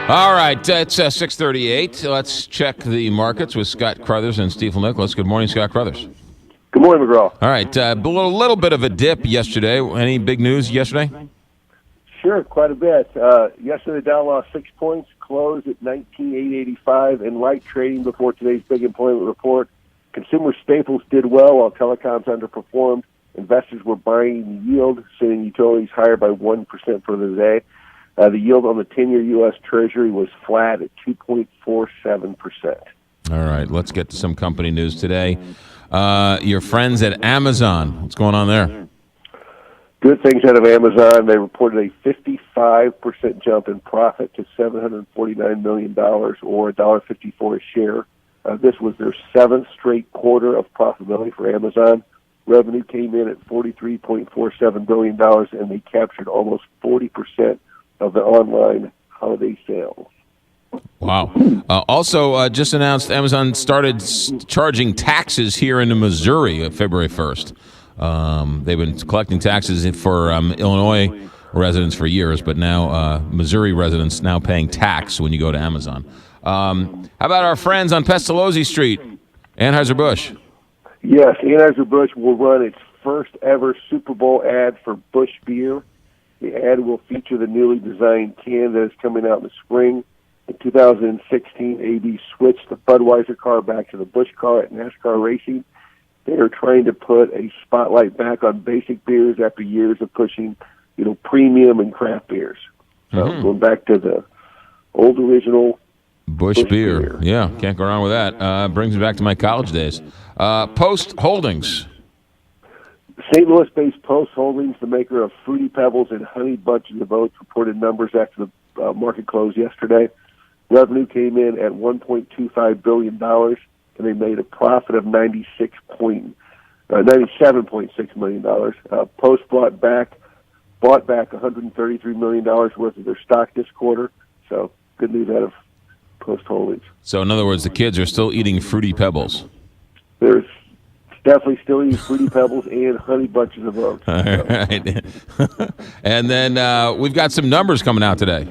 All right, it's 6:38. Let's check the markets with Scott Crothers and Steve Nicholas. Good morning, Scott Crothers. Good morning, McGraw. All right, a little bit of a dip yesterday. Any big news yesterday? Sure, quite a bit. Yesterday, the Dow lost 6 points, closed at 19,885, and light trading before today's big employment report. Consumer staples did well, while telecoms underperformed. Investors were buying yield, sending utilities higher by 1% for the day. The yield on the 10-year U.S. Treasury was flat at 2.47%. All right, let's get to some company news today. Your friends at Amazon, what's going on there? Good things out of Amazon. They reported a 55% jump in profit to $749 million, or $1.54 a share. This was their seventh straight quarter of profitability for Amazon. Revenue came in at $43.47 billion, and they captured almost 40% of the online holiday sales. Wow. Also, just announced Amazon started charging taxes here in Missouri February 1st. They've been collecting taxes for Illinois residents for years, but now Missouri residents now paying tax when you go to Amazon. How about our friends on Pestalozzi Street, Anheuser-Busch? Yes, Anheuser-Busch will run its first ever Super Bowl ad for Busch Beer. The ad will feature the newly designed can that is coming out in the spring. In 2016, AB switched the Budweiser car back to the Busch car at NASCAR Racing. They are trying to put a spotlight back on basic beers after years of pushing, premium and craft beers. So going back to the old original Busch beer. Yeah, can't go wrong with that. Brings me back to my college days. Post Holdings. St. Louis-based Post Holdings, the maker of Fruity Pebbles and Honey Bunches of Oats, reported numbers after the market closed yesterday. Revenue came in at $1.25 billion, and they made a profit of $97.6 million. Post bought back $133 million worth of their stock this quarter. So good news out of Post Holdings. So in other words, the kids are still eating Fruity Pebbles. There's definitely still eating Fruity Pebbles and Honey Bunches of Oats. All right. And then we've got some numbers coming out today.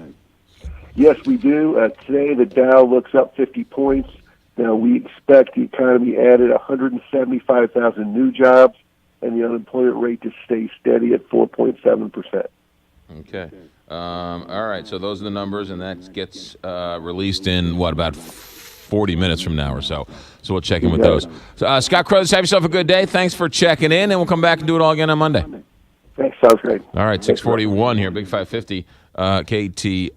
Yes, we do. Today, the Dow looks up 50 points. Now, we expect the economy added 175,000 new jobs, and the unemployment rate to stay steady at 4.7%. Okay. All right, so those are the numbers, and that gets released in, about 40 minutes from now or so. So we'll check in with those. So, Scott Crothers, have yourself a good day. Thanks for checking in, and we'll come back and do it all again on Monday. Thanks. Sounds great. All right, 6:41 here, Big 550, KTR.